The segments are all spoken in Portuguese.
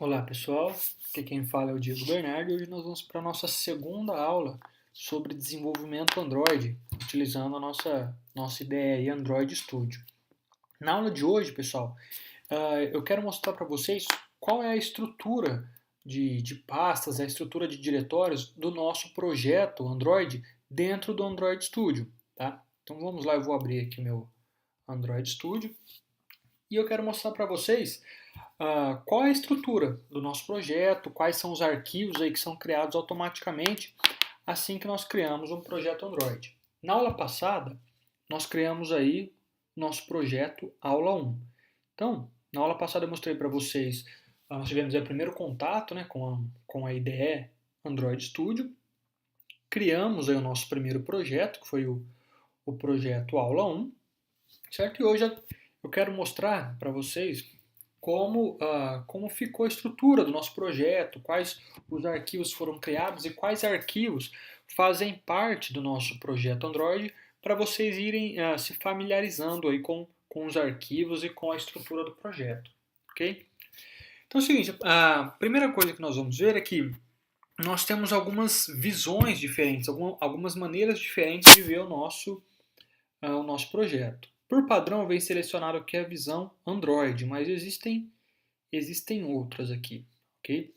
Olá pessoal, aqui quem fala é o Diego Bernardo e hoje nós vamos para a nossa segunda aula sobre desenvolvimento Android, utilizando a nossa ideia aí Android Studio. Na aula de hoje, pessoal, eu quero mostrar para vocês qual é a estrutura de pastas, a estrutura de diretórios do nosso projeto Android dentro do Android Studio. Tá? Então vamos lá, eu vou abrir aqui o meu Android Studio e eu quero mostrar para vocês qual é a estrutura do nosso projeto, quais são os arquivos aí que são criados automaticamente assim que nós criamos um projeto Android. Na aula passada, nós criamos aí nosso projeto Aula 1. Então, na aula passada eu mostrei para vocês, nós tivemos aí o primeiro contato, né, com a IDE Android Studio, criamos aí o nosso primeiro projeto, que foi o projeto Aula 1, certo? E hoje eu quero mostrar para vocês como ficou a estrutura do nosso projeto, quais os arquivos foram criados e quais arquivos fazem parte do nosso projeto Android, para vocês irem se familiarizando aí com os arquivos e com a estrutura do projeto, ok? Então é o seguinte, a primeira coisa que nós vamos ver é que nós temos algumas visões diferentes, algumas maneiras diferentes de ver o nosso projeto. Por padrão, vem selecionado aqui a visão Android, mas existem outras aqui, ok?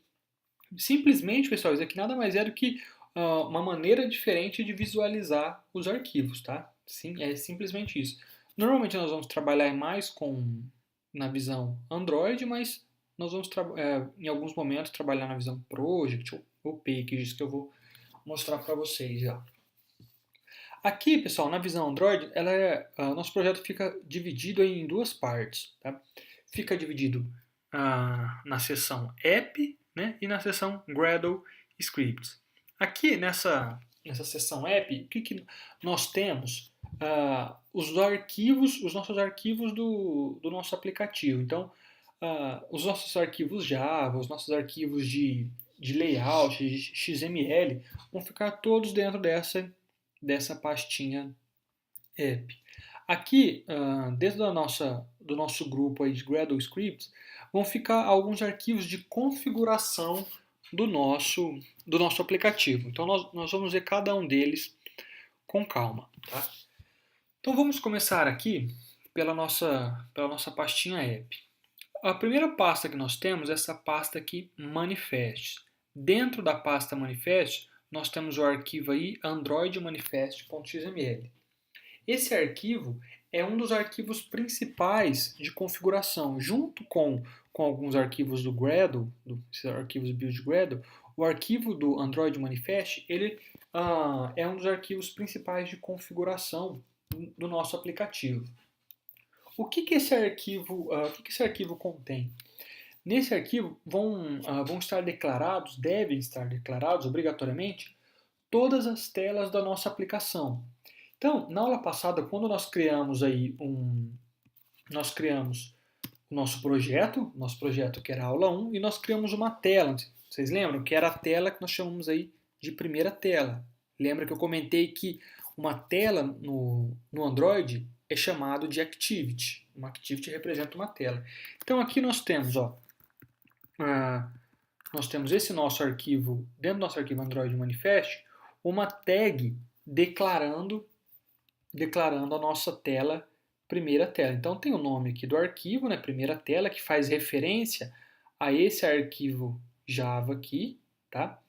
Simplesmente, pessoal, isso aqui nada mais é do que uma maneira diferente de visualizar os arquivos, tá? Sim, é simplesmente isso. Normalmente nós vamos trabalhar mais na visão Android, mas nós vamos em alguns momentos trabalhar na visão Project ou Package, que eu vou mostrar para vocês já. Aqui, pessoal, na visão Android, nosso projeto fica dividido em duas partes. Tá? Fica dividido na seção App, né, e na seção Gradle Scripts. Aqui nessa seção App, o que nós temos? Os nossos arquivos do nosso aplicativo. Então, os nossos arquivos Java, os nossos arquivos de layout, de XML, vão ficar todos dentro dessa pastinha app. Aqui, dentro do nosso grupo aí de Gradle Scripts, vão ficar alguns arquivos de configuração do nosso aplicativo. Então, nós vamos ver cada um deles com calma. Tá? Então, vamos começar aqui pela nossa pastinha app. A primeira pasta que nós temos é essa pasta aqui, Manifest. Dentro da pasta Manifest, nós temos o arquivo aí androidmanifest.xml. Esse arquivo é um dos arquivos principais de configuração, junto com alguns arquivos do Gradle, esses arquivos build Gradle. O arquivo do Android Manifest ele é um dos arquivos principais de configuração do nosso aplicativo. O que esse arquivo contém? Nesse arquivo vão estar declarados, devem estar declarados obrigatoriamente, todas as telas da nossa aplicação. Então, na aula passada, quando nós criamos o nosso projeto que era a aula 1, e nós criamos uma tela. Vocês lembram? Que era a tela que nós chamamos aí de primeira tela. Lembra que eu comentei que uma tela no Android é chamado de Activity. Uma Activity representa uma tela. Então aqui nós temos, nós temos esse nosso arquivo, dentro do nosso arquivo Android Manifest, uma tag declarando a nossa tela, primeira tela. Então tem o nome aqui do arquivo, né, primeira tela, que faz referência a esse arquivo Java aqui, tá?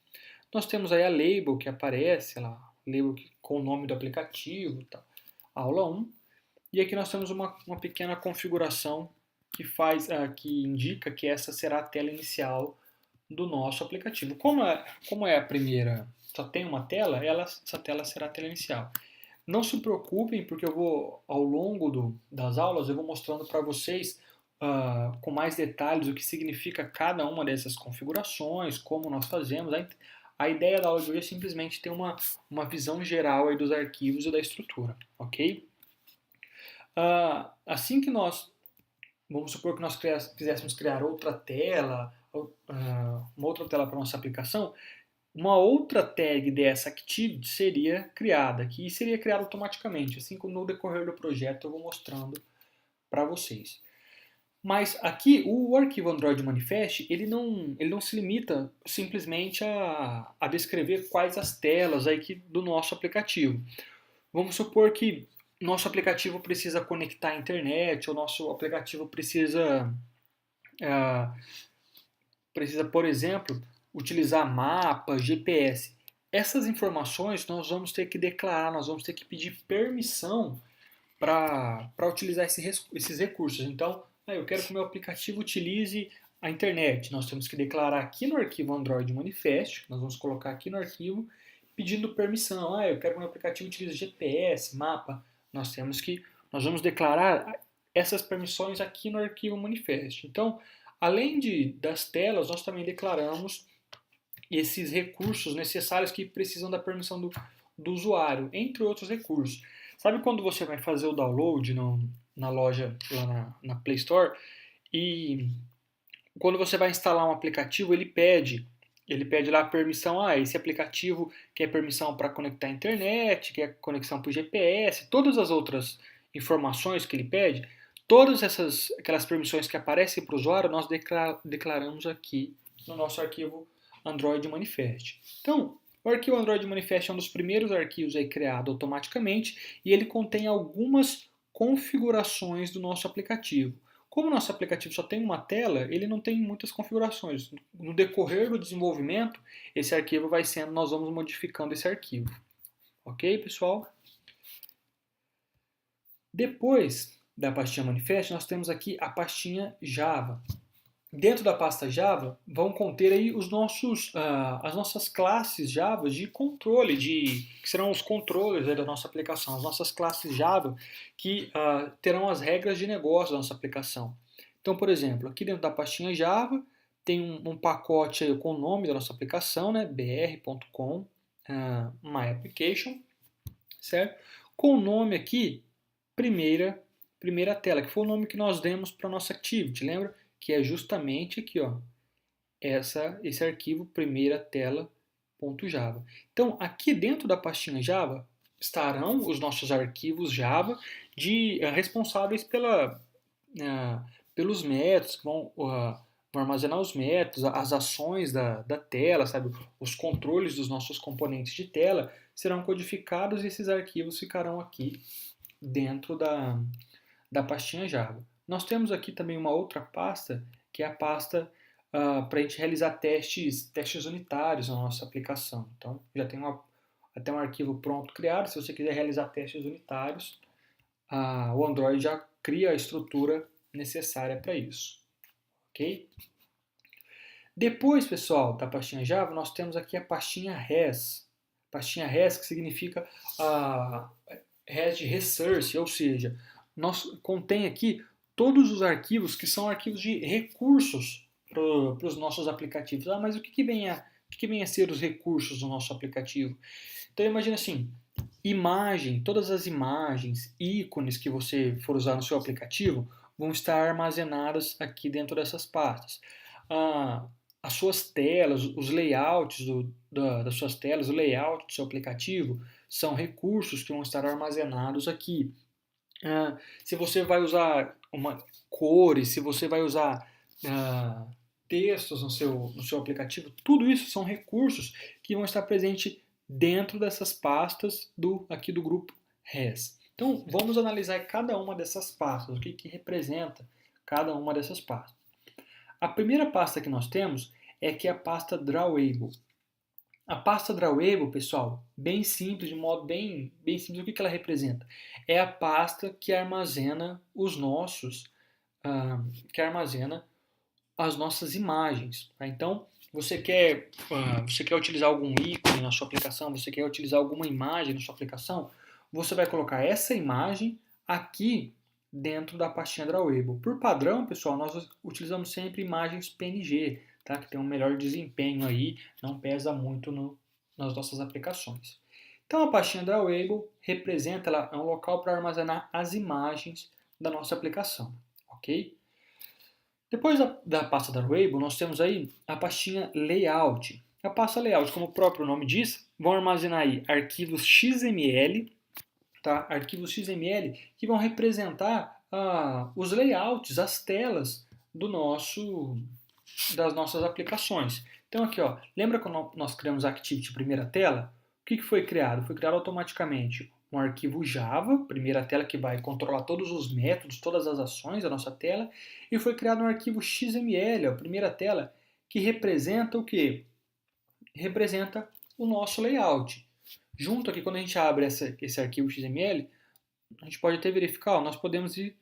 Nós temos aí a label que aparece lá, label com o nome do aplicativo, tá? Aula 1. E aqui nós temos uma pequena configuração que indica que essa será a tela inicial do nosso aplicativo. Como é a primeira, só tem uma tela, essa tela será a tela inicial. Não se preocupem, porque eu vou, ao longo das aulas, eu vou mostrando para vocês com mais detalhes o que significa cada uma dessas configurações, como nós fazemos. A ideia da aula de hoje é simplesmente ter uma visão geral aí dos arquivos e da estrutura, ok? Assim que vamos supor que nós quiséssemos criar outra tela, uma outra tela para a nossa aplicação, uma outra tag dessa activity seria criada, que seria criada automaticamente, assim como no decorrer do projeto eu vou mostrando para vocês. Mas aqui o arquivo Android Manifest ele não se limita simplesmente a descrever quais as telas aí do nosso aplicativo. Vamos supor que nosso aplicativo precisa conectar à internet, ou nosso aplicativo ah, precisa, por exemplo, utilizar mapa, GPS. Essas informações nós vamos ter que declarar, nós vamos ter que pedir permissão para utilizar esses recursos. Então, eu quero que o meu aplicativo utilize a internet. Nós temos que declarar aqui no arquivo Android Manifest, nós vamos colocar aqui no arquivo, pedindo permissão. Eu quero que o meu aplicativo utilize GPS, mapa. Nós vamos declarar essas permissões aqui no arquivo Manifest. Então, além das telas, nós também declaramos esses recursos necessários que precisam da permissão do usuário, entre outros recursos. Sabe quando você vai fazer o download na loja, lá na Play Store, e quando você vai instalar um aplicativo, ele pede lá a permissão, esse aplicativo quer permissão para conectar à internet, quer conexão para o GPS, todas as outras informações que ele pede, todas aquelas permissões que aparecem para o usuário, nós declaramos aqui no nosso arquivo Android Manifest. Então, o arquivo Android Manifest é um dos primeiros arquivos aí criado automaticamente e ele contém algumas configurações do nosso aplicativo. Como o nosso aplicativo só tem uma tela, ele não tem muitas configurações. No decorrer do desenvolvimento, esse arquivo nós vamos modificando esse arquivo. Ok, pessoal? Depois da pastinha Manifest, nós temos aqui a pastinha Java. Dentro da pasta Java vão conter aí as nossas classes Java de controle, que serão os controles da nossa aplicação, as nossas classes Java que terão as regras de negócio da nossa aplicação. Então, por exemplo, aqui dentro da pastinha Java tem um pacote aí com o nome da nossa aplicação, né, br.com my application, certo? Com o nome aqui, primeira tela, que foi o nome que nós demos para a nossa activity, lembra? Que é justamente aqui, esse arquivo primeira tela.java. Então, aqui dentro da pastinha Java estarão os nossos arquivos Java responsáveis pelos métodos, que vão armazenar os métodos, as ações da tela, sabe? Os controles dos nossos componentes de tela serão codificados e esses arquivos ficarão aqui dentro da pastinha Java. Nós temos aqui também uma outra pasta, que é a pasta para a gente realizar testes unitários na nossa aplicação. Então, já tem até um arquivo pronto criado. Se você quiser realizar testes unitários, o Android já cria a estrutura necessária para isso. Ok? Depois, pessoal, da pastinha Java, nós temos aqui a pastinha Res. Pastinha Res, que significa Res de Resource, ou seja, contém aqui todos os arquivos que são arquivos de recursos para os nossos aplicativos. Mas o que vem a ser os recursos do nosso aplicativo? Então imagina assim, todas as imagens, ícones que você for usar no seu aplicativo vão estar armazenadas aqui dentro dessas pastas. As suas telas, os layouts das suas telas, o layout do seu aplicativo são recursos que vão estar armazenados aqui. Se você vai usar cores, se você vai usar textos no seu aplicativo, tudo isso são recursos que vão estar presentes dentro dessas pastas aqui do grupo Res. Então, vamos analisar cada uma dessas pastas, o que representa cada uma dessas pastas. A primeira pasta que nós temos é a pasta Drawable. A pasta Drawable, pessoal, bem simples, de modo bem simples, o que ela representa? É a pasta que armazena as nossas imagens. Tá? Então, você quer utilizar algum ícone na sua aplicação, você quer utilizar alguma imagem na sua aplicação, você vai colocar essa imagem aqui dentro da pastinha Drawable. Por padrão, pessoal, nós utilizamos sempre imagens PNG, tá? Que tem um melhor desempenho aí, não pesa muito nas nossas aplicações. Então, a pastinha Drawable representa, ela é um local para armazenar as imagens da nossa aplicação, ok? Depois da pasta Drawable, nós temos aí a pastinha Layout. A pasta Layout, como o próprio nome diz, vão armazenar aí arquivos XML, tá? Arquivos XML que vão representar os layouts, as telas das nossas aplicações. Então aqui, ó, lembra quando nós criamos a Activity primeira tela? O que foi criado? Foi criado automaticamente um arquivo Java, primeira tela que vai controlar todos os métodos, todas as ações da nossa tela, e foi criado um arquivo XML, a primeira tela, que representa o quê? Representa o nosso layout. Junto aqui, quando a gente abre esse arquivo XML, a gente pode até verificar, ó, nós podemos ir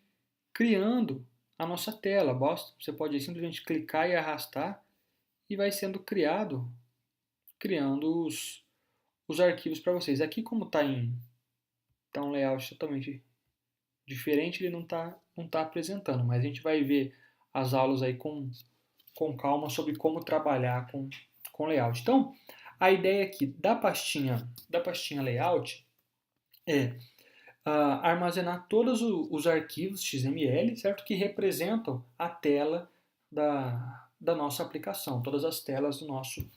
criando a nossa tela. Você pode simplesmente clicar e arrastar e vai sendo criando os arquivos para vocês. Aqui, como está um layout totalmente diferente, ele não tá apresentando, mas a gente vai ver as aulas aí com calma sobre como trabalhar com layout. Então, a ideia aqui da pastinha layout é armazenar todos os arquivos XML, certo? Que representam a tela da nossa aplicação, todas as telas do nosso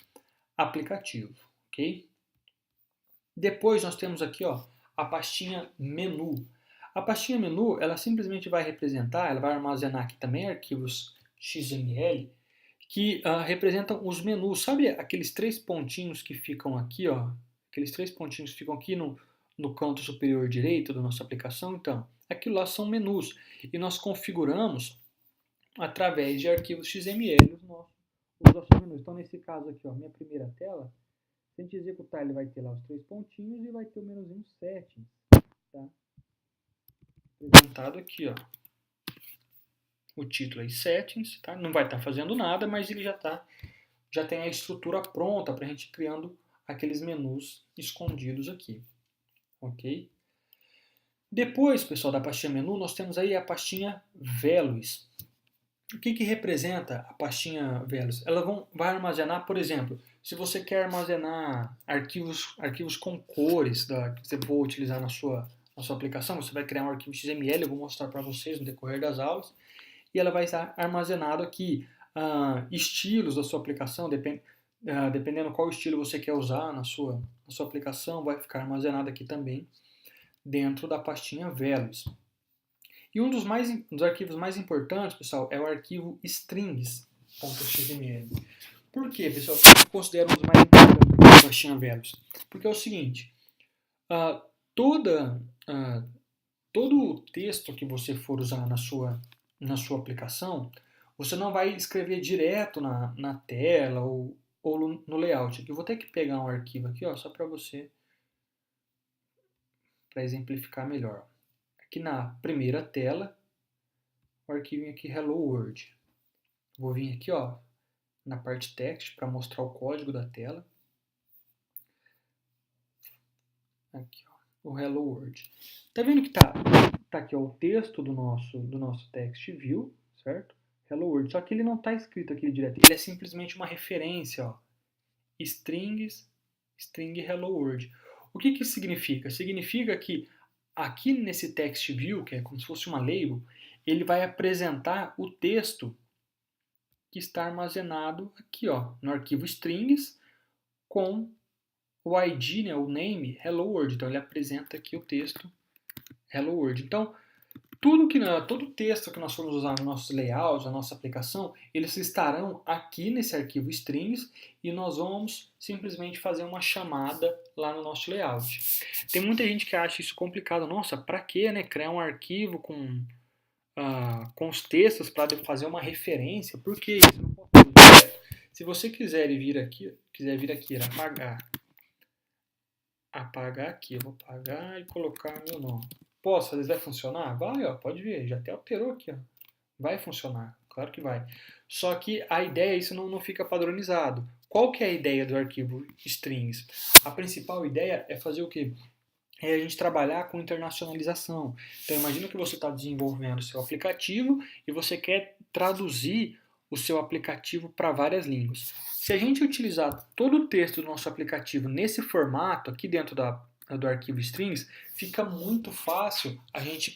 aplicativo, ok? Depois nós temos aqui, ó, a pastinha menu. A pastinha menu, ela simplesmente vai representar, ela vai armazenar aqui também arquivos XML que representam os menus. Sabe aqueles três pontinhos que ficam aqui, ó? Aqueles três pontinhos que ficam aqui no canto superior direito da nossa aplicação? Então, aquilo lá são menus. E nós configuramos através de arquivos XML os nossos menus. Então, nesse caso aqui, ó, minha primeira tela, se a gente executar, ele vai ter lá os três pontinhos e vai ter o menuzinho settings, tá? Apresentado aqui, ó. O título aí, settings, tá? Não vai estar fazendo nada, mas ele já tem a estrutura pronta para a gente ir criando aqueles menus escondidos aqui, ok? Depois, pessoal, da pastinha menu, nós temos aí a pastinha Values. O que representa a pastinha Values? Ela vai armazenar, por exemplo, se você quer armazenar arquivos com cores que você for utilizar na sua aplicação, você vai criar um arquivo XML, eu vou mostrar para vocês no decorrer das aulas, e ela vai estar armazenado aqui estilos da sua aplicação, dependendo qual estilo você quer usar na sua aplicação, vai ficar armazenado aqui também dentro da pastinha Values. E um dos arquivos mais importantes, pessoal, é o arquivo strings.xml. Por quê, pessoal? Eu considero um dos mais importantes da pastinha Values. Porque é o seguinte, todo o texto que você for usar na sua aplicação, você não vai escrever direto na tela ou no layout. Aqui eu vou ter que pegar um arquivo aqui, ó, só para exemplificar melhor. Aqui na primeira tela, o arquivinho aqui Hello World. Vou vir aqui, ó, na parte text para mostrar o código da tela. Aqui, ó, o Hello World. Tá vendo que tá aqui, ó, o texto do nosso text view, certo? Hello World. Só que ele não está escrito aqui direto. Ele é simplesmente uma referência, ó. String Hello World. O que isso significa? Significa que aqui nesse text view, que é como se fosse uma label, ele vai apresentar o texto que está armazenado aqui, ó, no arquivo strings com o ID, né, o name Hello World. Então ele apresenta aqui o texto Hello World. Então todo o texto que nós formos usar nos nossos layouts, na nossa aplicação, eles estarão aqui nesse arquivo strings e nós vamos simplesmente fazer uma chamada lá no nosso layout. Tem muita gente que acha isso complicado. Nossa, para que, né, criar um arquivo com os textos para fazer uma referência? Por que isso? Não posso fazer direto. Se você quiser vir aqui e apagar aqui, eu vou apagar e colocar meu nome. Posso fazer, vai funcionar? Vai, ó, pode ver, já até alterou aqui, ó. Vai funcionar, claro que vai. Só que a ideia, isso não fica padronizado. Qual que é a ideia do arquivo strings? A principal ideia é fazer o quê? É a gente trabalhar com internacionalização. Então imagina que você está desenvolvendo o seu aplicativo e você quer traduzir o seu aplicativo para várias línguas. Se a gente utilizar todo o texto do nosso aplicativo nesse formato, aqui dentro do arquivo strings, fica muito fácil a gente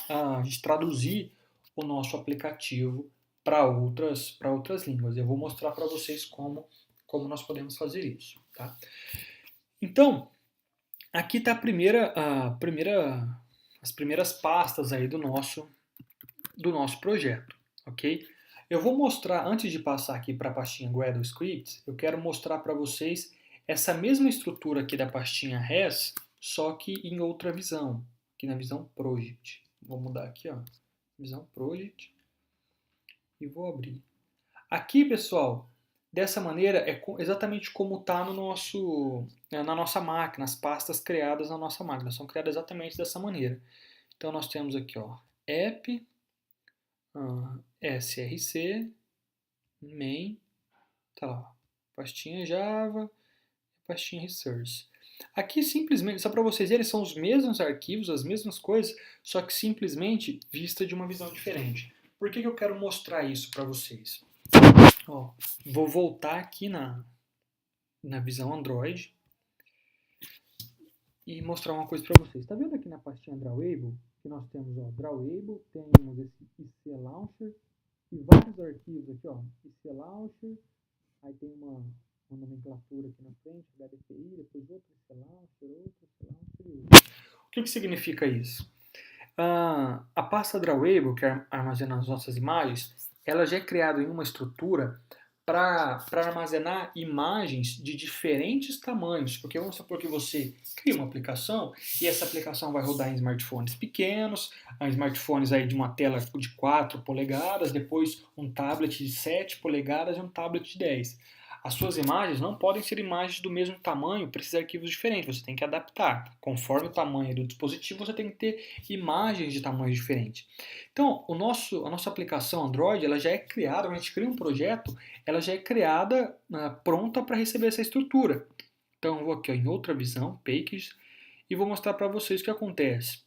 a gente traduzir o nosso aplicativo para outras línguas. Eu vou mostrar para vocês como nós podemos fazer isso. Tá? Então, aqui está as primeiras pastas aí do nosso do nosso projeto, ok? Eu vou mostrar, antes de passar aqui para a pastinha Gradle Scripts, eu quero mostrar para vocês essa mesma estrutura aqui da pastinha Res, só que em outra visão, aqui na visão Project. Vou mudar aqui, ó, visão Project, e vou abrir. Aqui, pessoal, dessa maneira é exatamente como está no na nossa máquina, as pastas criadas na nossa máquina, são criadas exatamente dessa maneira. Então nós temos aqui, ó, app, src, main, tá lá, pastinha Java, pastinha resource. Aqui simplesmente, só para vocês verem, são os mesmos arquivos, as mesmas coisas, só que simplesmente vista de uma visão diferente. Por que eu quero mostrar isso para vocês? Ó, vou voltar aqui na visão Android e mostrar uma coisa para vocês. Está vendo aqui na pastinha Drawable que nós temos, ó, Drawable, temos esse IC Launcher e vários arquivos aqui, ó, IC Launcher, aí tem uma nomenclatura aqui na frente, HDPI, depois outro IC Launcher, outro IC Launcher e outro. O que significa isso? A pasta Drawable, que armazena as nossas imagens, ela já é criada em uma estrutura para armazenar imagens de diferentes tamanhos, porque vamos supor que você cria uma aplicação e essa aplicação vai rodar em smartphones pequenos, smartphones aí de uma tela de 4 polegadas, depois um tablet de 7 polegadas e um tablet de 10. As suas imagens não podem ser imagens do mesmo tamanho para esses arquivos diferentes, você tem que adaptar. Conforme o tamanho do dispositivo, você tem que ter imagens de tamanhos diferentes. Então, a nossa aplicação Android, ela já é criada, quando a gente cria um projeto, ela já é criada pronta para receber essa estrutura. Então, eu vou aqui, ó, em outra visão, Packages, e vou mostrar para vocês o que acontece.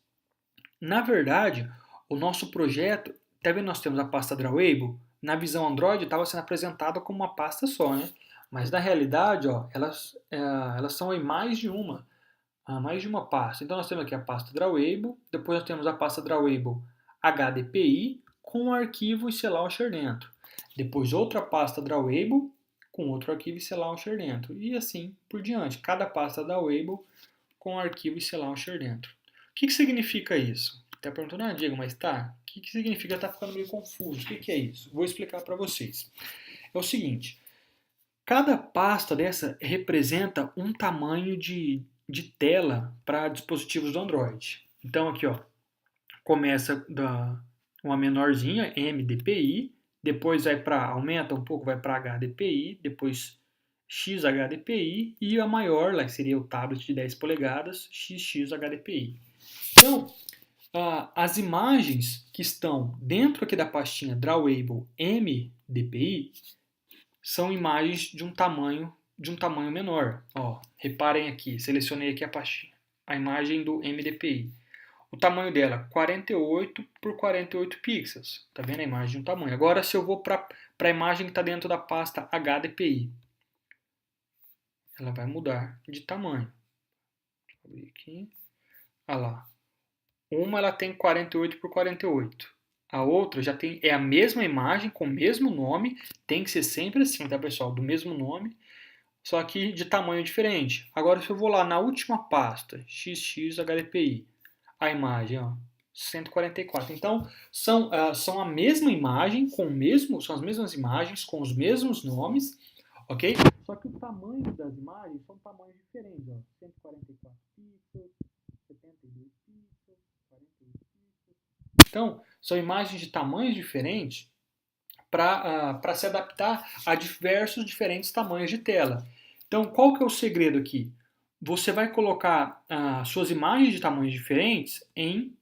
Na verdade, o nosso projeto, tá vendo, nós temos a pasta Drawable, na visão Android estava sendo apresentada como uma pasta só, né? Mas na realidade, ó, elas são em mais de uma pasta. Então nós temos aqui a pasta Drawable, depois nós temos a pasta Drawable HDPI com o arquivo IC Launcher dentro. Depois outra pasta Drawable com outro arquivo IC Launcher dentro. E assim por diante. Cada pasta Drawable com o arquivo IC Launcher dentro. O que significa isso? Até perguntando, Diego, mas tá, o que significa? Tá ficando meio confuso. O que é isso? Vou explicar para vocês. É o seguinte, cada pasta dessa representa um tamanho de tela para dispositivos do Android. Então aqui, ó, começa uma menorzinha, MDPI, depois aumenta um pouco, vai para HDPI, depois XHDPI e a maior, lá seria o tablet de 10 polegadas, XXHDPI. Então, as imagens que estão dentro aqui da pastinha Drawable MDPI são imagens de um tamanho menor. Ó, reparem aqui, selecionei aqui a pastinha, a imagem do MDPI. O tamanho dela, 48 por 48 pixels. Tá vendo a imagem de um tamanho. Agora, se eu vou para a imagem que está dentro da pasta HDPI, ela vai mudar de tamanho. Deixa eu abrir aqui. Olha lá. Uma ela tem 48 por 48. A outra já é a mesma imagem, com o mesmo nome. Tem que ser sempre assim, tá, pessoal? Do mesmo nome, só que de tamanho diferente. Agora, se eu vou lá na última pasta, XXHDPI, a imagem, ó, 144. Então, são a mesma imagem, são as mesmas imagens, com os mesmos nomes, ok? Só que o tamanho das imagens são tamanhos diferentes, ó, 144 pixels, 72 pixels, 48 pixels. Então, são imagens de tamanhos diferentes para se adaptar a diversos diferentes tamanhos de tela. Então, qual que é o segredo aqui? Você vai colocar suas imagens de tamanhos diferentes em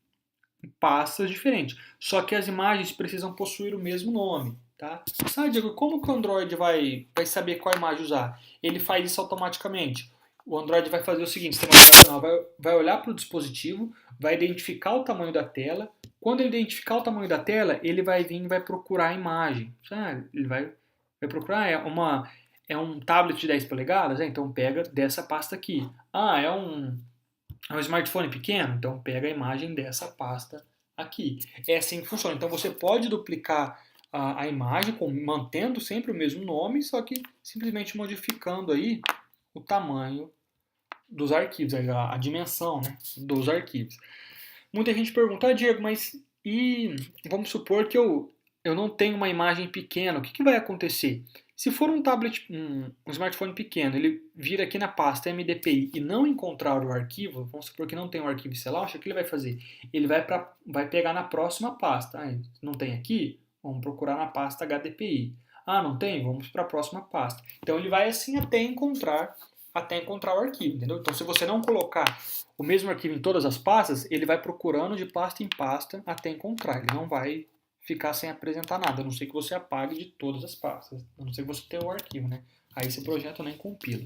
pastas diferentes. Só que as imagens precisam possuir o mesmo nome. Tá? Sabe, Diego, como que o Android vai saber qual imagem usar? Ele faz isso automaticamente. O Android vai fazer o seguinte, o sistema operacional vai olhar para o dispositivo, vai identificar o tamanho da tela. Quando ele identificar o tamanho da tela, ele vai vir e vai procurar a imagem. Sabe? Ele vai procurar, é um tablet de 10 polegadas? Então pega dessa pasta aqui. É um smartphone pequeno? Então pega a imagem dessa pasta aqui. É assim que funciona. Então você pode duplicar a imagem, mantendo sempre o mesmo nome, só que simplesmente modificando aí o tamanho dos arquivos, a dimensão, né, dos arquivos. Muita gente pergunta, Diego, mas E vamos supor que eu não tenho uma imagem pequena. O que vai acontecer? Se for um tablet, um smartphone pequeno, ele vir aqui na pasta MDPI e não encontrar o arquivo, vamos supor que não tem um arquivo Selauch, o que ele vai fazer? Ele vai pegar na próxima pasta. Ah, não tem aqui? Vamos procurar na pasta HDPI. Ah, não tem? Vamos para a próxima pasta. Então ele vai assim até encontrar o arquivo, entendeu? Então se você não colocar o mesmo arquivo em todas as pastas, ele vai procurando de pasta em pasta até encontrar. Ele não vai ficar sem apresentar nada, a não ser que você apague de todas as pastas, a não ser que você tenha o arquivo, né? Aí esse projeto nem compila.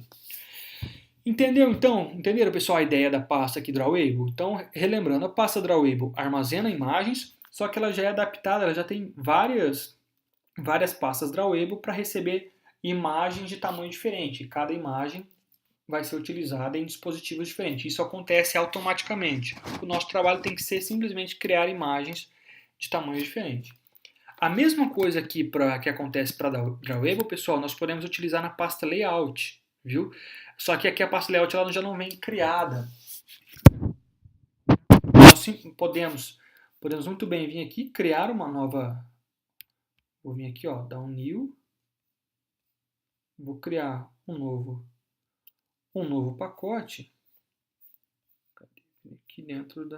Entendeu então? Entenderam, pessoal, a ideia da pasta aqui Drawable? Então, relembrando, a pasta Drawable armazena imagens, só que ela já é adaptada, ela já tem várias pastas Drawable para receber imagens de tamanho diferente. Cada imagem vai ser utilizada em dispositivos diferentes. Isso acontece automaticamente. O nosso trabalho tem que ser simplesmente criar imagens de tamanho diferente. A mesma coisa aqui que acontece para Drawable, pessoal, nós podemos utilizar na pasta Layout, viu? Só que aqui a pasta Layout ela já não vem criada. Nós podemos muito bem vir aqui, criar uma nova... Vou vir aqui, ó, dar um New. Vou criar um novo pacote. Aqui dentro de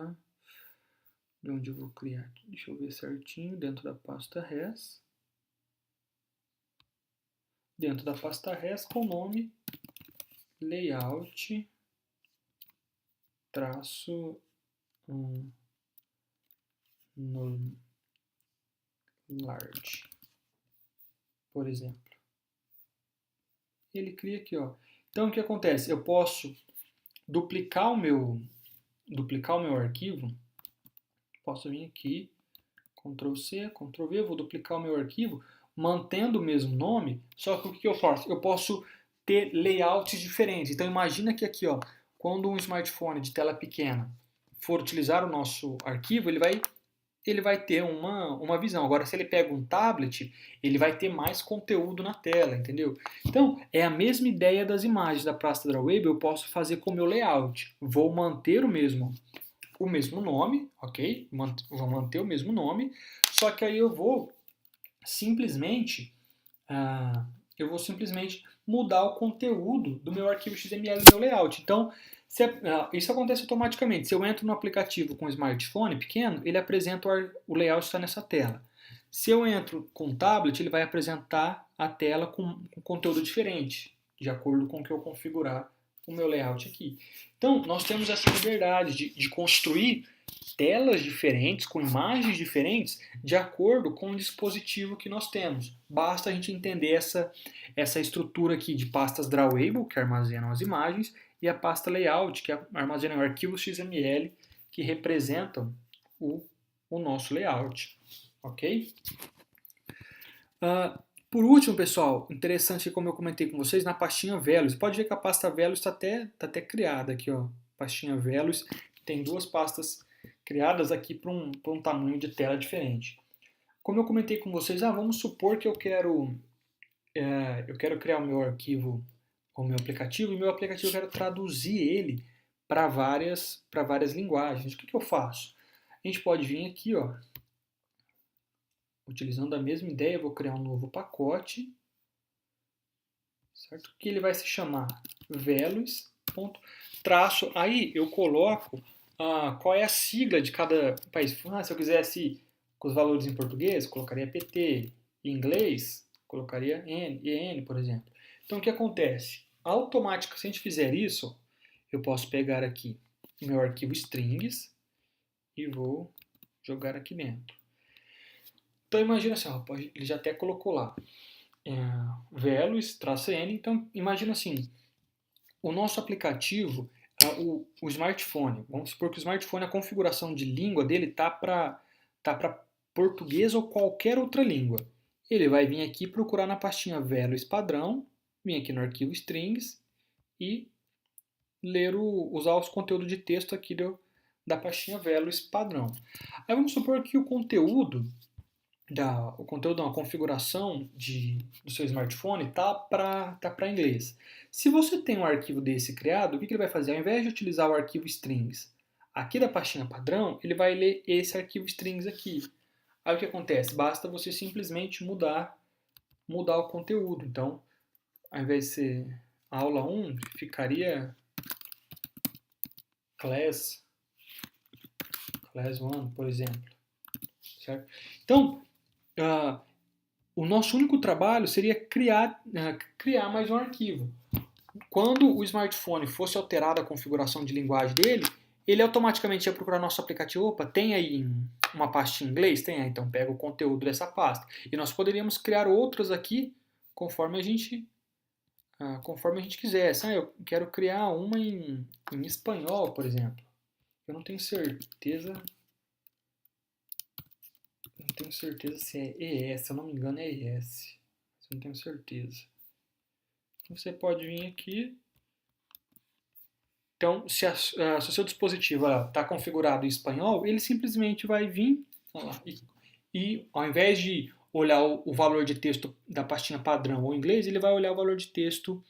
onde eu vou criar aqui. Deixa eu ver certinho, dentro da pasta res. Dentro da pasta res com o nome layout traço large, por exemplo. Ele cria aqui, ó. Então o que acontece? Eu posso duplicar o meu arquivo. Posso vir aqui, Ctrl C, Ctrl V, vou duplicar o meu arquivo, mantendo o mesmo nome, só que o que eu faço? Eu posso ter layouts diferentes. Então imagina que aqui, ó, quando um smartphone de tela pequena for utilizar o nosso arquivo, ele vai ter uma visão. Agora, se ele pega um tablet, ele vai ter mais conteúdo na tela, entendeu? Então, é a mesma ideia das imagens da pasta Drawable, eu posso fazer com o meu layout. Vou manter o mesmo nome, ok? Vou manter o mesmo nome, só que aí eu vou simplesmente mudar o conteúdo do meu arquivo XML do meu layout. Então, isso acontece automaticamente. Se eu entro no aplicativo com um smartphone pequeno, ele apresenta o layout que está nessa tela. Se eu entro com um tablet, ele vai apresentar a tela com conteúdo diferente, de acordo com o que eu configurar o meu layout aqui. Então, nós temos essa liberdade de construir telas diferentes, com imagens diferentes, de acordo com o dispositivo que nós temos. Basta a gente entender essa estrutura aqui de pastas Drawable, que armazenam as imagens, e a pasta Layout, que armazena arquivos XML, que representam o nosso layout. Ok? Por último, pessoal, interessante como eu comentei com vocês, na pastinha Velos. Pode ver que a pasta Velos está até criada aqui, ó. Pastinha Velos tem duas pastas criadas aqui para um tamanho de tela diferente. Como eu comentei com vocês, vamos supor que eu quero criar o meu arquivo, o meu aplicativo, e meu aplicativo eu quero traduzir ele para várias linguagens. O que eu faço? A gente pode vir aqui, ó, utilizando a mesma ideia, eu vou criar um novo pacote, certo? Que ele vai se chamar velos. Aí eu coloco qual é a sigla de cada país. Se eu quisesse com os valores em português, colocaria PT. Em inglês, colocaria EN, por exemplo. Então o que acontece? Automaticamente, se a gente fizer isso, eu posso pegar aqui o meu arquivo strings e vou jogar aqui dentro. Então imagina assim, ele já até colocou lá velos-n. Então imagina assim, o nosso aplicativo, o smartphone, vamos supor que o smartphone, a configuração de língua dele tá para português ou qualquer outra língua. Ele vai vir aqui procurar na pastinha velos padrão, vir aqui no arquivo strings e usar os conteúdos de texto aqui da pastinha velos padrão. Aí vamos supor que o conteúdo a configuração do seu smartphone tá para inglês. Se você tem um arquivo desse criado, o que ele vai fazer? Ao invés de utilizar o arquivo strings aqui da pastinha padrão, ele vai ler esse arquivo strings aqui. Aí o que acontece? Basta você simplesmente mudar o conteúdo. Então, ao invés de ser aula 1, ficaria class 1, por exemplo. Certo? Então, o nosso único trabalho seria criar mais um arquivo. Quando o smartphone fosse alterada a configuração de linguagem dele, ele automaticamente ia procurar nosso aplicativo. Opa, tem aí uma pasta em inglês? Tem aí, então pega o conteúdo dessa pasta. E nós poderíamos criar outras aqui conforme a gente quisesse. Eu quero criar uma em espanhol, por exemplo. Eu não tenho certeza se é ES, se eu não me engano é ES. Eu não tenho certeza. Você pode vir aqui. Então, se o seu dispositivo está configurado em espanhol, ele simplesmente vai vir e ao invés de olhar o valor de texto da pastinha padrão ou inglês, ele vai olhar o valor de texto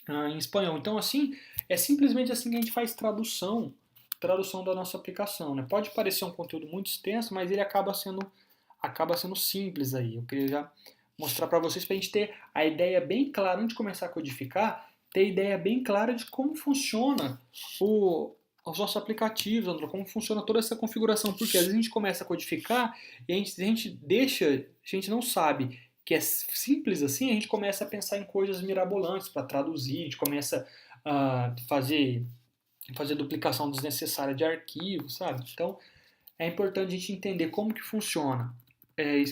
em espanhol. Então, assim, é simplesmente assim que a gente faz tradução da nossa aplicação. Né? Pode parecer um conteúdo muito extenso, mas ele acaba sendo simples aí. Eu queria já mostrar para vocês, para a gente ter a ideia bem clara, antes de começar a codificar, ter a ideia bem clara de como funciona os nossos aplicativos, André, como funciona toda essa configuração, porque às vezes a gente começa a codificar e a gente não sabe que é simples assim, a gente começa a pensar em coisas mirabolantes para traduzir, a gente começa a fazer duplicação desnecessária de arquivos, sabe? Então, é importante a gente entender como que funciona.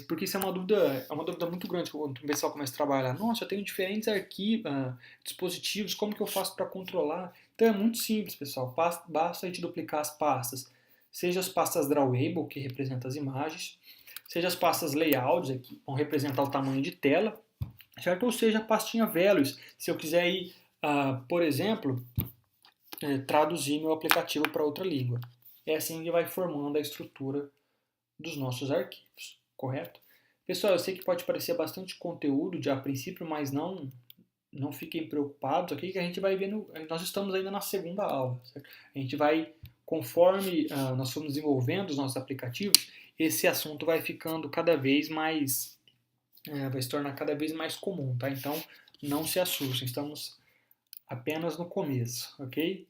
Porque isso é uma dúvida muito grande quando o pessoal começa a trabalhar. Nossa, eu tenho diferentes dispositivos, como que eu faço para controlar? Então é muito simples, pessoal. Basta a gente duplicar as pastas. Seja as pastas drawable, que representam as imagens, seja as pastas layouts, que vão representar o tamanho de tela, certo? Ou seja a pastinha values, se eu quiser ir, por exemplo, traduzir meu aplicativo para outra língua. É assim que vai formando a estrutura dos nossos arquivos, correto? Pessoal, eu sei que pode parecer bastante conteúdo a princípio, mas não fiquem preocupados aqui que a gente vai vendo, nós estamos ainda na segunda aula, certo? A gente vai, conforme nós formos desenvolvendo os nossos aplicativos, esse assunto vai ficando cada vez mais, vai se tornar cada vez mais comum, tá? Então, não se assustem, estamos apenas no começo, ok?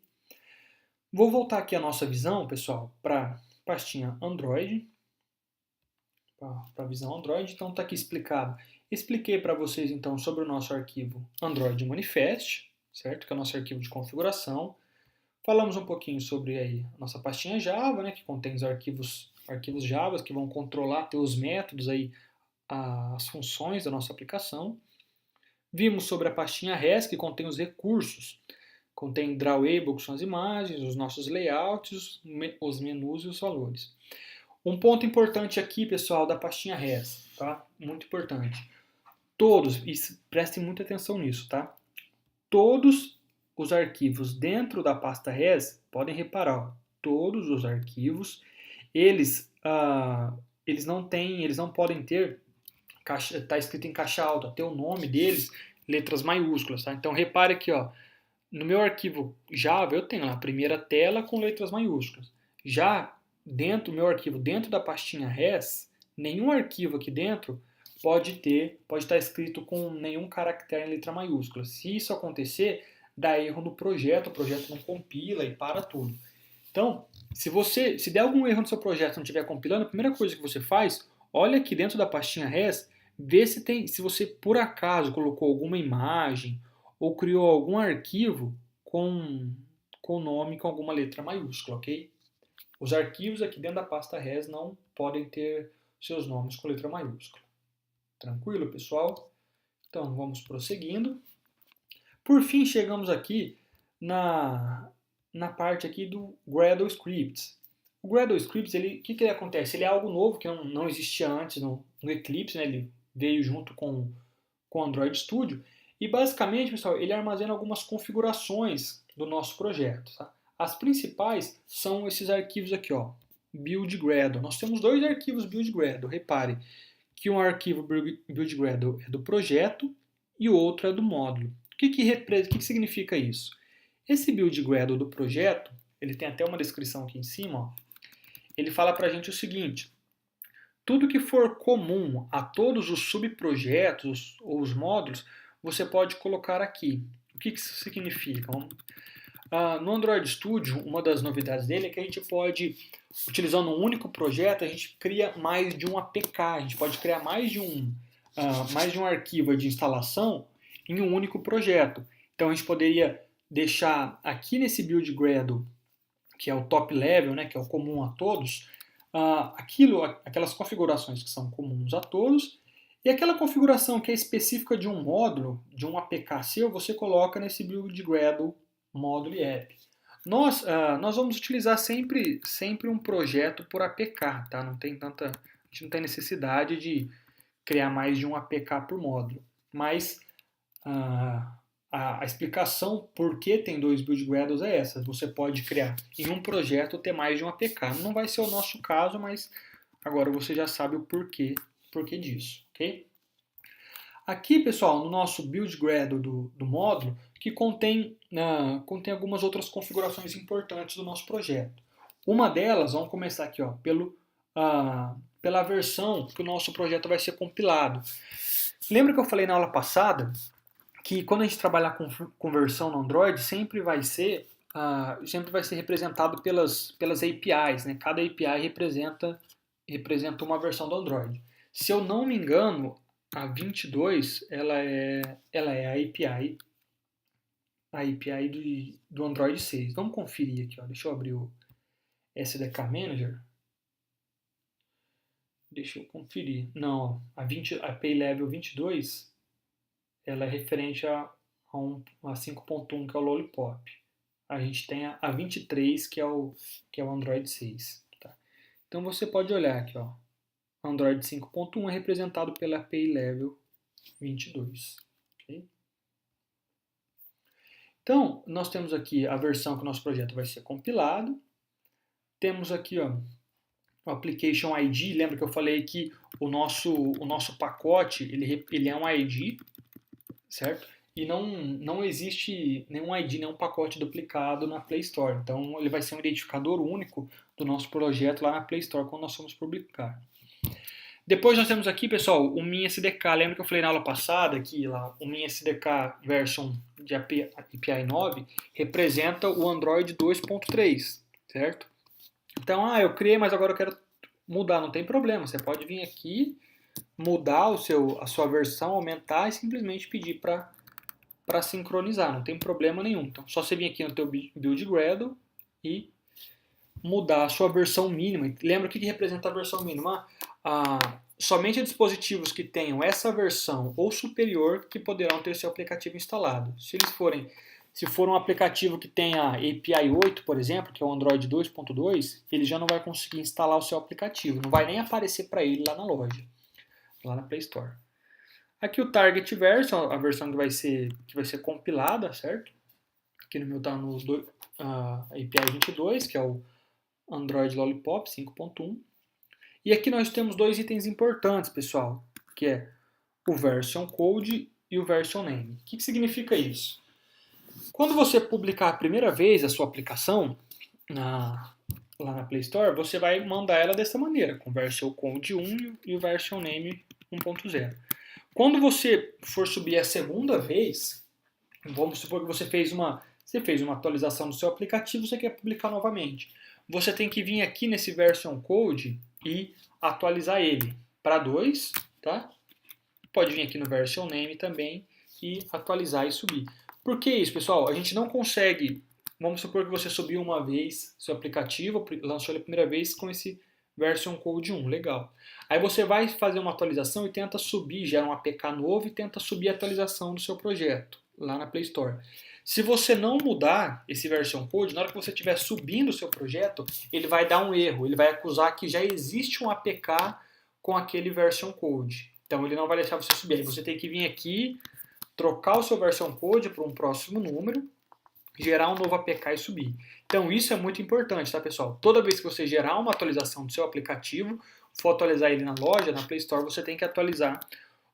Vou voltar aqui a nossa visão, pessoal, para a pastinha Android, para a visão Android. Então está aqui explicado. Expliquei para vocês então sobre o nosso arquivo Android Manifest, certo? Que é o nosso arquivo de configuração. Falamos um pouquinho sobre aí a nossa pastinha Java, né, que contém os arquivos Java que vão controlar, ter os métodos aí, as funções da nossa aplicação. Vimos sobre a pastinha REST, que contém os recursos. Contém drawable, que são as imagens, os nossos layouts, os menus e os valores. Um ponto importante aqui, pessoal, da pastinha res, tá? Muito importante. Todos, prestem muita atenção nisso, tá? Todos os arquivos dentro da pasta res, podem reparar, ó, todos os arquivos, eles não podem ter, tá escrito em caixa alta, ter o nome deles, letras maiúsculas, tá? Então repare aqui, ó, no meu arquivo Java eu tenho a primeira tela com letras maiúsculas. Já dentro do meu arquivo, dentro da pastinha res, nenhum arquivo aqui dentro pode estar escrito com nenhum caractere em letra maiúscula. Se isso acontecer, dá erro no projeto, o projeto não compila e para tudo. Então, se der algum erro no seu projeto e não estiver compilando, a primeira coisa que você faz, olha aqui dentro da pastinha res, vê se você por acaso colocou alguma imagem ou criou algum arquivo com nome com alguma letra maiúscula, ok? Os arquivos aqui dentro da pasta res não podem ter seus nomes com letra maiúscula. Tranquilo, pessoal? Então, vamos prosseguindo. Por fim, chegamos aqui na parte aqui do Gradle Scripts. O Gradle Scripts, o que acontece? Ele é algo novo que não existia antes no Eclipse, né? Ele veio junto com o Android Studio. E basicamente, pessoal, ele armazena algumas configurações do nosso projeto. Tá? As principais são esses arquivos aqui, ó, build Gradle. Nós temos dois arquivos build Gradle. Repare que um arquivo build Gradle é do projeto e o outro é do módulo. O que significa isso? Esse build Gradle do projeto, ele tem até uma descrição aqui em cima, ó. Ele fala para a gente o seguinte: tudo que for comum a todos os subprojetos ou os módulos, você pode colocar aqui. O que isso significa? No Android Studio, uma das novidades dele é que a gente pode, utilizando um único projeto, a gente cria mais de um APK, a gente pode criar mais de um arquivo de instalação em um único projeto. Então a gente poderia deixar aqui nesse build Gradle, que é o top level, né, que é o comum a todos, aquelas configurações que são comuns a todos, e aquela configuração que é específica de um módulo, de um APK seu, você coloca nesse build Gradle módulo e app. Nós vamos utilizar sempre um projeto por APK, tá? A gente não tem necessidade de criar mais de um APK por módulo. Mas a explicação por que tem 2 build Gradles é essa. Você pode criar em um projeto ter mais de um APK. Não vai ser o nosso caso, mas agora você já sabe o porquê disso, ok? Aqui, pessoal, no nosso build Gradle do módulo, que contém algumas outras configurações importantes do nosso projeto. Uma delas, vamos começar aqui, ó, pela versão que o nosso projeto vai ser compilado. Lembra que eu falei na aula passada que quando a gente trabalhar com versão no Android, sempre vai ser representado pelas APIs, né? Cada API representa uma versão do Android. Se eu não me engano, a 22 ela é a API do Android 6. Vamos conferir aqui, ó. Deixa eu abrir o SDK Manager. Deixa eu conferir. Não, a API Level 22 ela é referente a 5.1, que é o Lollipop. A gente tem a 23, que é o Android 6. Tá? Então você pode olhar aqui, ó. Android 5.1 é representado pela API Level 22. Okay? Então, nós temos aqui a versão que o nosso projeto vai ser compilado. Temos aqui, ó, o Application ID. Lembra que eu falei que o nosso pacote ele é um ID, certo? E não existe nenhum ID, nenhum pacote duplicado na Play Store. Então, ele vai ser um identificador único do nosso projeto lá na Play Store quando nós formos publicar. Depois nós temos aqui, pessoal, o MinSDK. Lembra que eu falei na aula passada que lá, o MinSDK version de API 9 representa o Android 2.3, certo? Então, eu criei, mas agora eu quero mudar. Não tem problema, você pode vir aqui, mudar a sua versão, aumentar e simplesmente pedir para sincronizar, não tem problema nenhum. Então, só você vir aqui no teu build Gradle e mudar a sua versão mínima. Lembra o que representa a versão mínima? Somente dispositivos que tenham essa versão ou superior que poderão ter seu aplicativo instalado. Se for um aplicativo que tenha API 8, por exemplo, que é o Android 2.2, ele já não vai conseguir instalar o seu aplicativo, não vai nem aparecer para ele lá na loja, lá na Play Store. Aqui o Target Version, a versão que vai ser compilada, certo? Aqui no meu está no API 22, que é o Android Lollipop 5.1. E aqui nós temos 2 itens importantes, pessoal, que é o Version Code e o Version Name. O que significa isso? Quando você publicar a primeira vez a sua aplicação lá na Play Store, você vai mandar ela dessa maneira, com o Version Code 1 e o Version Name 1.0. Quando você for subir a segunda vez, vamos supor que você fez uma atualização do seu aplicativo, você quer publicar novamente. Você tem que vir aqui nesse Version Code e atualizar ele para 2, tá? Pode vir aqui no Version Name também e atualizar e subir. Por que isso, pessoal? A gente não consegue, vamos supor que você subiu uma vez seu aplicativo, lançou ele a primeira vez com esse Version Code 1, legal. Aí você vai fazer uma atualização e tenta subir, gera um APK novo e tenta subir a atualização do seu projeto lá na Play Store. Se você não mudar esse version code, na hora que você estiver subindo o seu projeto, ele vai dar um erro, ele vai acusar que já existe um APK com aquele version code. Então ele não vai deixar você subir. Aí você tem que vir aqui, trocar o seu version code para um próximo número, gerar um novo APK e subir. Então isso é muito importante, tá, pessoal? Toda vez que você gerar uma atualização do seu aplicativo, for atualizar ele na loja, na Play Store, você tem que atualizar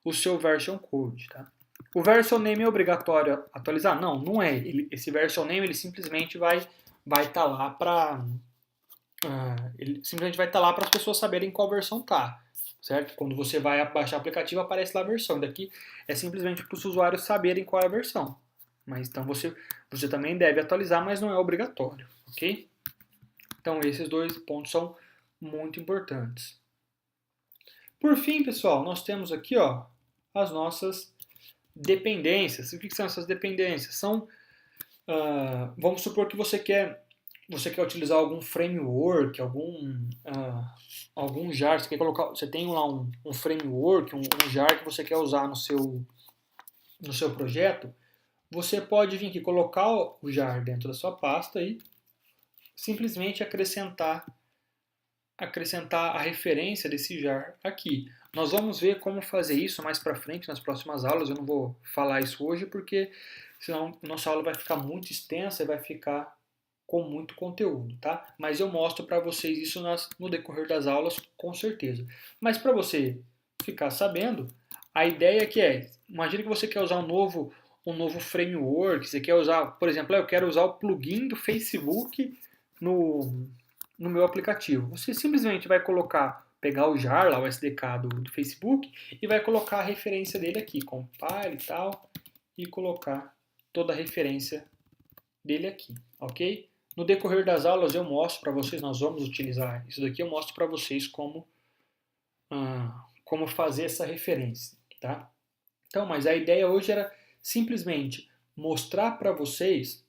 o seu version code, tá? O version name é obrigatório atualizar? Não, não é. Esse version name ele simplesmente vai vai estar lá para ele simplesmente vai estar lá para as pessoas saberem qual versão tá, certo? Quando você vai baixar o aplicativo, aparece lá a versão. Daqui é simplesmente para os usuários saberem qual é a versão. Mas então você também deve atualizar, mas não é obrigatório, ok? Então esses dois pontos são muito importantes. Por fim, pessoal, nós temos aqui as nossas dependências. O que são essas dependências? Vamos supor que você quer utilizar algum framework, algum jar, você tem lá um framework, um jar que você quer usar no seu projeto, você pode vir aqui colocar o jar dentro da sua pasta e simplesmente acrescentar a referência desse jar aqui. Nós vamos ver como fazer isso mais para frente nas próximas aulas. Eu não vou falar isso hoje porque senão nossa aula vai ficar muito extensa e vai ficar com muito conteúdo, tá? Mas eu mostro para vocês isso no decorrer das aulas, com certeza. Mas para você ficar sabendo, a ideia que imagine que você quer usar um novo framework, você quer usar, por exemplo, eu quero usar o plugin do Facebook no meu aplicativo. Você simplesmente vai pegar o jar, lá o SDK do Facebook, e vai colocar a referência dele aqui, compile e tal, e colocar toda a referência dele aqui, ok? No decorrer das aulas eu mostro para vocês, nós vamos utilizar isso daqui, eu mostro para vocês como fazer essa referência, tá? Então, mas a ideia hoje era simplesmente mostrar para vocês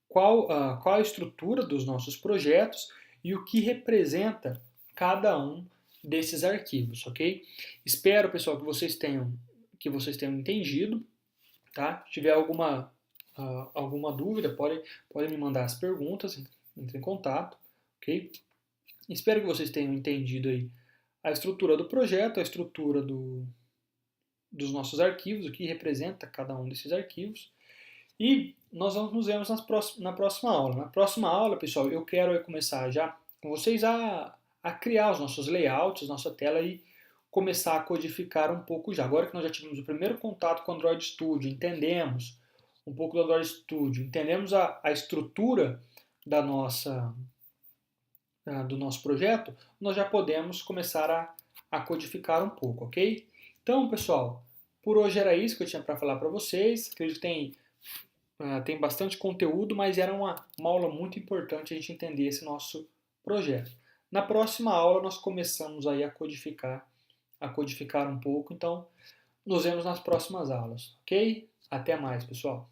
qual a estrutura dos nossos projetos e o que representa cada um desses arquivos, ok? Espero, pessoal, que vocês tenham entendido, tá? Se tiver alguma dúvida, pode me mandar as perguntas, entre em contato, ok? Espero que vocês tenham entendido aí a estrutura do projeto, a estrutura dos nossos arquivos, o que representa cada um desses arquivos. E nós nos vemos na próxima aula. Na próxima aula, pessoal, eu quero começar já com vocês a criar os nossos layouts, nossa tela e começar a codificar um pouco já. Agora que nós já tivemos o primeiro contato com o Android Studio, entendemos um pouco do Android Studio, entendemos a estrutura do nosso projeto, nós já podemos começar a codificar um pouco, ok? Então, pessoal, por hoje era isso que eu tinha para falar para vocês. Acredito que tem bastante conteúdo, mas era uma aula muito importante a gente entender esse nosso projeto. Na próxima aula nós começamos aí a codificar um pouco, então nos vemos nas próximas aulas, ok? Até mais, pessoal!